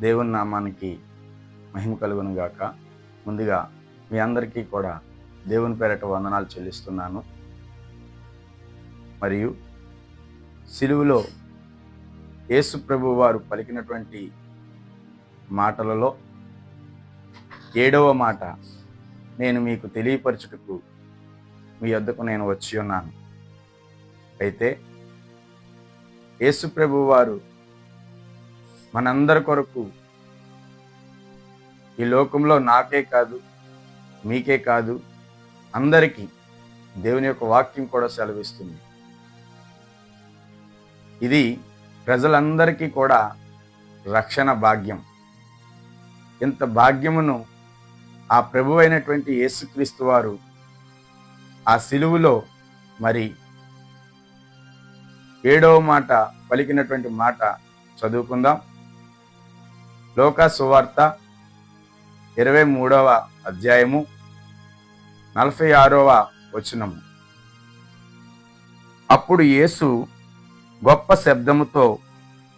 దేవుని నామానికి మహిమ కలుగును గాక. ముందుగా మీ అందరికీ కూడా దేవుని పేరట వందనాలు చెల్లిస్తున్నాను. మరియు సిలువలో యేసు ప్రభువు వారు పలికినటువంటి మాటలలో 7వ మాట నేను మీకు తెలియపరచుటకు మీ వద్దకు నేను వచ్చి ఉన్నాను. అయితే యేసు ప్రభువు వారు మనందరి కొరకు ఈ లోకంలో నాకే కాదు, మీకే కాదు, అందరికీ దేవుని యొక్క వాక్యం కూడా సెలవిస్తుంది. ఇది ప్రజలందరికీ కూడా రక్షణ భాగ్యం. ఇంత భాగ్యమును ఆ ప్రభు అయినటువంటి యేసుక్రీస్తు వారు ఆ సిలువలో మరి 7వ మాట పలికినటువంటి మాట చదువుకుందాం. లోకా సువార్త 23వ అధ్యాయము 46వ వచనము. అప్పుడు యేసు గొప్ప శబ్దముతో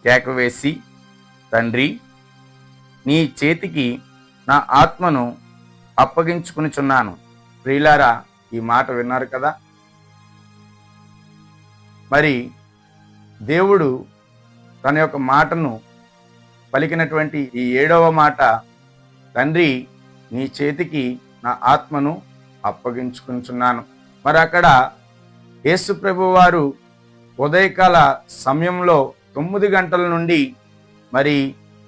కేకవేసి, తండ్రి, నీ చేతికి నా ఆత్మను అప్పగించుకునిచున్నాను. ప్రియులారా, ఈ మాట విన్నారు కదా. మరి దేవుడు తన యొక్క మాటను పలికినటువంటి ఈ 7వ మాట, తండ్రి, నీ చేతికి నా ఆత్మను అప్పగించుకుంటున్నాను. మరి అక్కడ యేసు ప్రభు వారు ఉదయకాల సమయంలో 9 గంటల నుండి మరి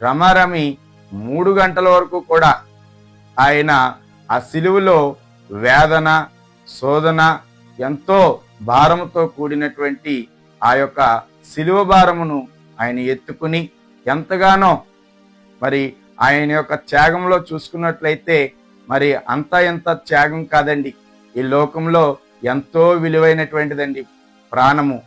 రమారమి 3 గంటల వరకు కూడా ఆయన ఆ సిలువలో వేదన, శోధన, ఎంతో భారముతో కూడినటువంటి ఆ యొక్క సిలువ భారమును ఆయన ఎత్తుకుని ఎంతగానో మరి ఆయన యొక్క త్యాగంలో చూసుకున్నట్లయితే మరి అంత ఎంత త్యాగం కాదండి. ఈ లోకంలో ఎంతో విలువైనటువంటిదండి ప్రాణము.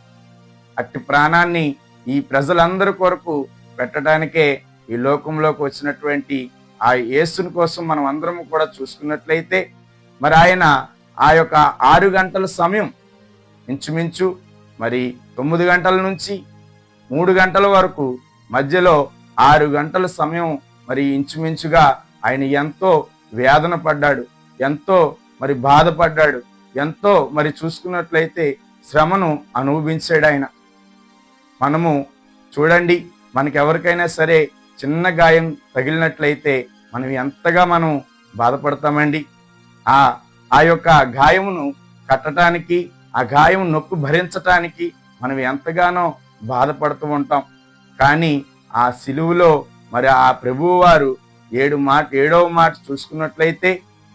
అట్టి ప్రాణాన్ని ఈ ప్రజలందరి కొరకు పెట్టడానికే ఈ లోకంలోకి వచ్చినటువంటి ఆ యేసుని కోసం మనం అందరం కూడా చూసుకున్నట్లయితే మరి ఆయన ఆ యొక్క 6 గంటల సమయం ఇంచుమించు మరి 9 గంటల నుంచి 3 గంటల వరకు మధ్యలో 6 గంటల సమయం మరి ఇంచుమించుగా ఆయన ఎంతో వేదన పడ్డాడు, ఎంతో మరి బాధపడ్డాడు, ఎంతో మరి చూసుకున్నట్లయితే శ్రమను అనుభవించాడు ఆయన. మనము చూడండి, మనకెవరికైనా సరే చిన్న గాయం తగిలినట్లయితే మనం ఎంతగా మనం బాధపడతామండి. ఆ యొక్క గాయమును కట్టడానికి, ఆ గాయం నొప్పి భరించటానికి మనం ఎంతగానో బాధపడుతూ ఉంటాం. కానీ ఆ సిలువలో మరి ఆ ప్రభువు వారు 7వ మాట చూసుకున్నట్లయితే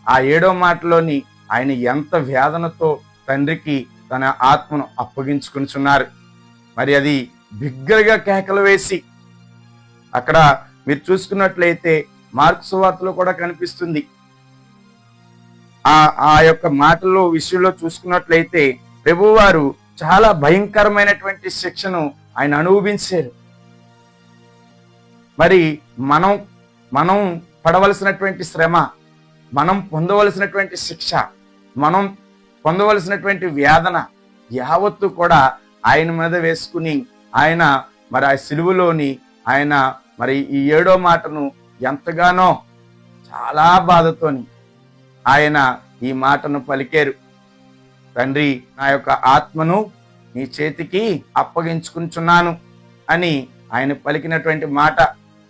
ఆ 7వ మాటలోని ఆయన ఎంత వేదనతో తండ్రికి తన ఆత్మను అప్పగించుకుంటున్నారు. మరి అది బిగ్గరగా కేకలు వేసి, అక్కడ మీరు చూసుకున్నట్లయితే మార్కు సువార్తలో కూడా కనిపిస్తుంది. ఆ యొక్క మాటల్లో విషయంలో చూసుకున్నట్లయితే ప్రభువారు చాలా భయంకరమైనటువంటి శిక్షను ఆయన అనుభవించారు. మరి మనం పడవలసినటువంటి శ్రమ, మనం పొందవలసినటువంటి శిక్ష, మనం పొందవలసినటువంటి వేదన యావత్తు కూడా ఆయన మీద వేసుకుని ఆయన మరి ఆ సిలువలోని ఆయన మరి ఈ 7వ మాటను ఎంతగానో చాలా బాధతోని ఆయన ఈ మాటను పలికారు. తండ్రి, నా యొక్క ఆత్మను నీ చేతికి అప్పగించుకుంటున్నాను అని ఆయన పలికినటువంటి మాట.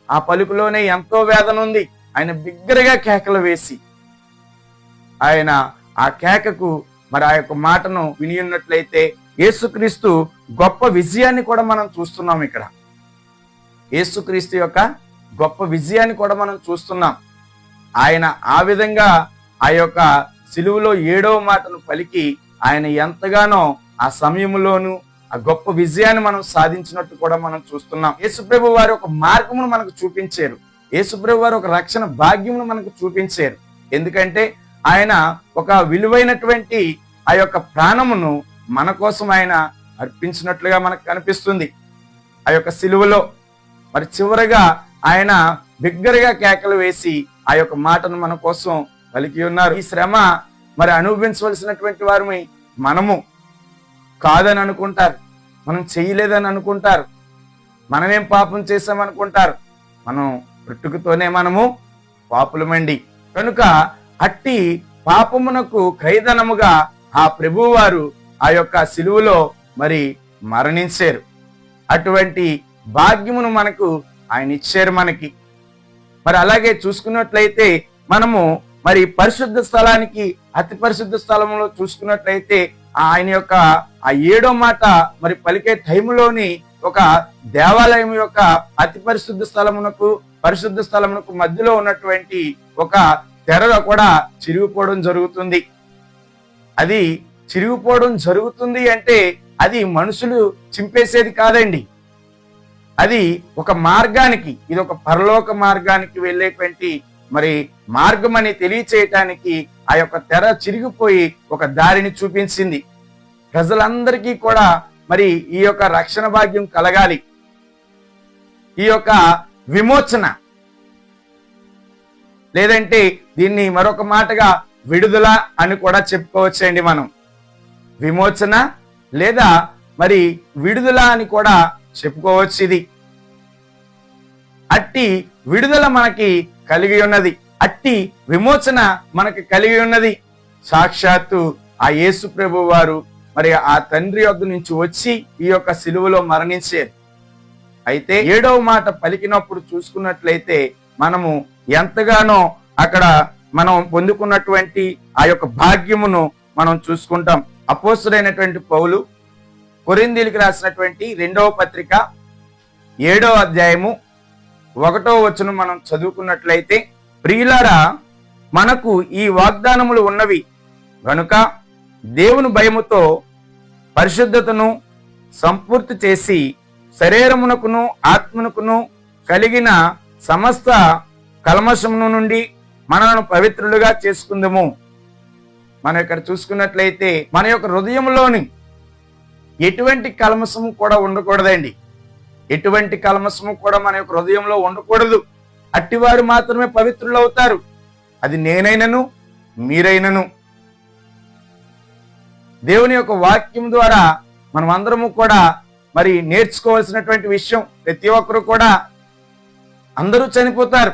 ఆ పలుకులోనే ఎంతో వేదన ఉంది. ఆయన బిగ్గరగా కేకలు వేసి ఆయన ఆ కేకకు మరి ఆ యొక్క మాటను విని ఉన్నట్లయితే యేసుక్రీస్తు గొప్ప విజయాన్ని కూడా మనం చూస్తున్నాం. ఇక్కడ యేసుక్రీస్తు యొక్క గొప్ప విజయాన్ని కూడా మనం చూస్తున్నాం. ఆయన ఆ విధంగా ఆ యొక్క సిలువలో 7వ మాటను పలికి ఆయన ఎంతగానో ఆ సమయంలోనూ ఆ గొప్ప విజయాన్ని మనం సాధించినట్టు కూడా మనం చూస్తున్నాం. యేసుప్రభు వారు ఒక మార్గమును మనకు చూపించారు. యేసుప్రభు వారు ఒక రక్షణ భాగ్యమును మనకు చూపించారు. ఎందుకంటే ఆయన ఒక విలువైనటువంటి ఆ యొక్క ప్రాణమును మన కోసం ఆయన అర్పించినట్లుగా మనకు కనిపిస్తుంది ఆ యొక్క సిలువలో. మరి చివరగా ఆయన బిగ్గరగా కేకలు వేసి ఆ యొక్క మాటను మన కోసం పలికి ఉన్నారు. ఈ శ్రమ మరి అనుభవించవలసినటువంటి వారిని మనము కాదని అనుకుంటారు, మనం చేయలేదని అనుకుంటారు, మనమేం పాపం చేసామనుకుంటారు. మనం పుట్టుకతోనే మనము పాపులమండి. కనుక అట్టి పాపమునకు క్రయధనముగా ఆ ప్రభువారు ఆ యొక్క సిలువలో మరి మరణించారు. అటువంటి భాగ్యమును మనకు ఆయన ఇచ్చారు మనకి. మరి అలాగే చూసుకున్నట్లయితే మనము మరి పరిశుద్ధ స్థలానికి, అతి పరిశుద్ధ స్థలంలో చూసుకున్నట్లయితే ఆయన యొక్క ఆ 7వ మాట మరి పలికే టైములోని ఒక దేవాలయం యొక్క అతి పరిశుద్ధ స్థలమునకు పరిశుద్ధ స్థలమునకు మధ్యలో ఉన్నటువంటి ఒక తెర కూడా చిరిగిపోవడం జరుగుతుంది. అది చిరిగిపోవడం జరుగుతుంది అంటే అది మనుషులు చింపేసేది కాదండి. అది ఒక మార్గానికి, ఇది ఒక పరలోక మార్గానికి వెళ్ళేటువంటి మరి మార్గం అని తెలియచేయటానికి ఆ యొక్క తెర చిరిగిపోయి ఒక దారిని చూపించింది. ప్రజలందరికీ కూడా మరి ఈ యొక్క రక్షణ భాగ్యం కలగాలి, ఈ యొక్క విమోచన, లేదంటే దీన్ని మరొక మాటగా విడుదల అని కూడా చెప్పుకోవచ్చండి. మనం విమోచన లేదా మరి విడుదల అని కూడా చెప్పుకోవచ్చు. ఇది అట్టి విడుదల మనకి కలిగి ఉన్నది, అట్టి విమోచన మనకి కలిగి ఉన్నది. సాక్షాత్తు ఆ యేసు ప్రభు వారు మరి ఆ తండ్రి యొద్ద నుంచి వచ్చి ఈ యొక్క సిలువలో మరణించారు. అయితే 7వ మాట పలికినప్పుడు చూసుకున్నట్లయితే మనము ఎంతగానో అక్కడ మనం పొందుకున్నటువంటి ఆ యొక్క భాగ్యమును మనం చూసుకుంటాం. అపోస్తలుడైనటువంటి పౌలు కొరింథీయులకు రాసినటువంటి 2వ పత్రిక 7వ అధ్యాయము 1వ వచనం మనం చదువుకున్నట్లయితే, ప్రియులారా, మనకు ఈ వాగ్దానములు ఉన్నవి గనుక దేవుని భయముతో పరిశుద్ధతను సంపూర్తి చేసి శరీరమునకును ఆత్మనకును కలిగిన సమస్త కల్మషమును నుండి మనలను పవిత్రులుగా చేసుకుందాము. మనం ఇక్కడ చూసుకున్నట్లయితే మన యొక్క హృదయంలోని ఎటువంటి కల్మషము కూడా ఉండకూడదండి. ఎటువంటి కల్మషము కూడా మన యొక్క హృదయంలో ఉండకూడదు. అట్టివారు మాత్రమే పవిత్రులు అవుతారు. అది నేనైనను మీరైనను. దేవుని యొక్క వాక్యం ద్వారా మనం అందరము కూడా మరి నేర్చుకోవాల్సినటువంటి విషయం, ప్రతి ఒక్కరు కూడా అందరూ చనిపోతారు,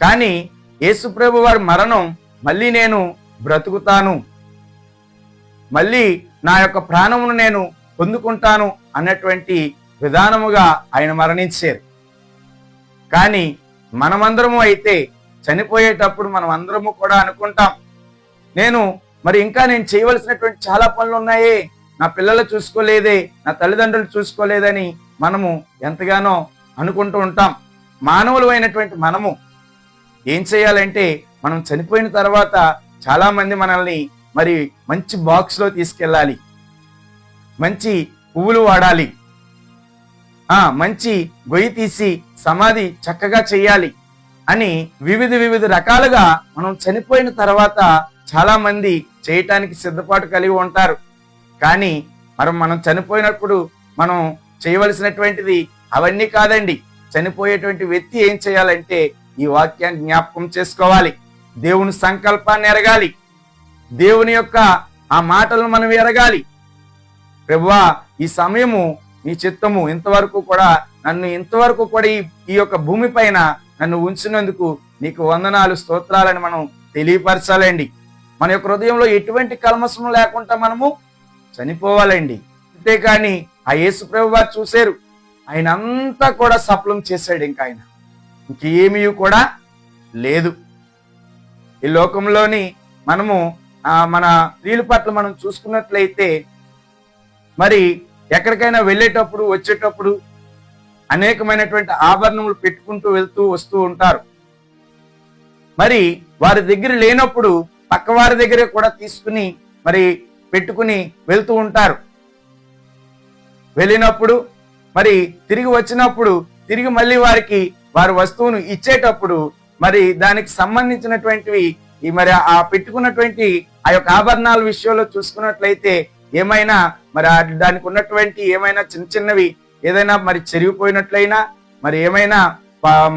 కానీ యేసు ప్రభు వారి మరణం, మళ్ళీ నేను బ్రతుకుతాను, మళ్ళీ నా యొక్క ప్రాణమును నేను పొందుకుంటాను అన్నటువంటి విధానముగా ఆయన మరణించారు. కానీ మనమందరము అయితే చనిపోయేటప్పుడు మనం అందరము కూడా అనుకుంటాం, నేను చేయవలసినటువంటి చాలా పనులు ఉన్నాయే, నా పిల్లలు చూసుకోలేదే, నా తల్లిదండ్రులు చూసుకోలేదని మనము ఎంతగానో అనుకుంటూ ఉంటాం. మానవులు అయినటువంటి మనము ఏం చేయాలంటే, మనం చనిపోయిన తర్వాత చాలా మంది మనల్ని మరి మంచి బాక్స్లో తీసుకెళ్ళాలి, మంచి పువ్వులు వాడాలి, మంచి గొయ్యి తీసి సమాధి చక్కగా చేయాలి అని వివిధ రకాలుగా మనం చనిపోయిన తర్వాత చాలా మంది చేయటానికి సిద్ధపాటు కలిగి ఉంటారు. కానీ మనం చనిపోయినప్పుడు మనం చేయవలసినటువంటిది అవన్నీ కాదండి. చనిపోయేటువంటి వ్యక్తి ఏం చేయాలంటే ఈ వాక్యాన్ని జ్ఞాపకం చేసుకోవాలి, దేవుని సంకల్పాన్ని ఎరగాలి, దేవుని యొక్క ఆ మాటలను మనం ఎరగాలి. ప్రభువా, ఈ సమయము నీ చిత్తము, ఇంతవరకు కూడా ఈ యొక్క భూమి పైన నన్ను ఉంచినందుకు నీకు వందనాలు, స్తోత్రాలని మనం తెలియపరచాలండి. మన యొక్క హృదయంలో ఎటువంటి కల్మషం లేకుండా మనము చనిపోవాలండి. అంతేకాని ఆ యేసు ప్రభు వారు చూశారు, ఆయన అంతా కూడా సఫలం చేశాడు. ఇంకా ఆయన ఇంకేమీ కూడా లేదు. ఈ లోకంలోని మనము మన స్త్రీల పట్ల మనం చూసుకున్నట్లయితే మరి ఎక్కడికైనా వెళ్ళేటప్పుడు వచ్చేటప్పుడు అనేకమైనటువంటి ఆభరణములు పెట్టుకుంటూ వస్తూ ఉంటారు. మరి వారి దగ్గర లేనప్పుడు పక్క వారి దగ్గర కూడా తీసుకుని మరి పెట్టుకుని వెళ్తూ ఉంటారు. వెళ్ళినప్పుడు మరి తిరిగి వచ్చినప్పుడు తిరిగి మళ్ళీ వారి వస్తువును ఇచ్చేటప్పుడు మరి దానికి సంబంధించినటువంటివి మరి ఆ పెట్టుకున్నటువంటి ఆ యొక్క ఆభరణాల విషయంలో చూసుకున్నట్లయితే ఏమైనా మరి దానికి ఉన్నటువంటి ఏమైనా చిన్నవి ఏదైనా మరి చెరిగిపోయినట్లయినా, మరి ఏమైనా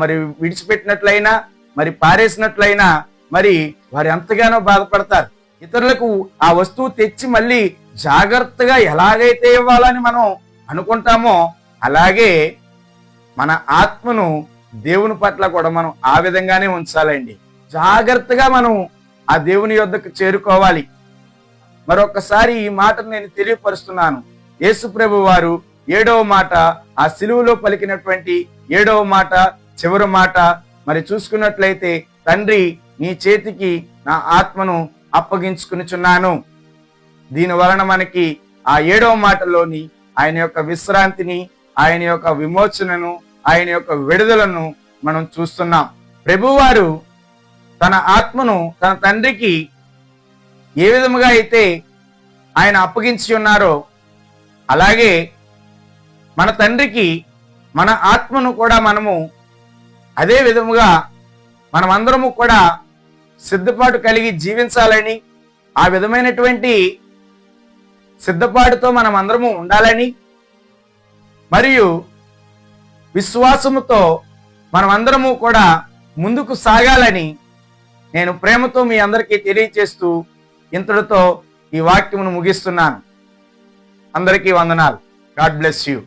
మరి విడిచిపెట్టినట్లయినా, మరి పారేసినట్లయినా మరి వారు ఎంతగానో బాధపడతారు. ఇతరులకు ఆ వస్తువు తెచ్చి మళ్ళీ జాగ్రత్తగా ఎలాగైతే ఇవ్వాలని మనం అనుకుంటామో అలాగే మన ఆత్మను దేవుని పట్ల కూడా మనం ఆ విధంగానే ఉంచాలండి. జాగ్రత్తగా మనం ఆ దేవుని యొద్దకు చేరుకోవాలి. మరొకసారి ఈ మాటను నేను తెలియపరుస్తున్నాను. యేసు ప్రభు వారు 7వ మాట, ఆ సిలువలో పలికినటువంటి 7వ మాట, చివరి మాట మరి చూసుకున్నట్లయితే, తండ్రి నీ చేతికి నా ఆత్మను అప్పగించుకునిచున్నాను. దీని వలన మనకి ఆ 7వ మాటలోని ఆయన యొక్క విశ్రాంతిని, ఆయన యొక్క విమోచనను, ఆయన యొక్క విడుదలను మనం చూస్తున్నాం. ప్రభువారు తన ఆత్మను తన తండ్రికి ఏ విధముగా అయితే ఆయన అప్పగించి ఉన్నారో, అలాగే మన తండ్రికి మన ఆత్మను కూడా మనము అదే విధముగా మనమందరము కూడా సిద్ధపాటు కలిగి జీవించాలని, ఆ విధమైనటువంటి సిద్ధపాటుతో మనం అందరము ఉండాలని, మరియు విశ్వాసముతో మనమందరము కూడా ముందుకు సాగాలని నేను ప్రేమతో మీ అందరికీ తెలియచేస్తూ ఇంతటితో ఈ వాక్యమును ముగిస్తున్నాను. అందరికీ వందనాలు. God bless you.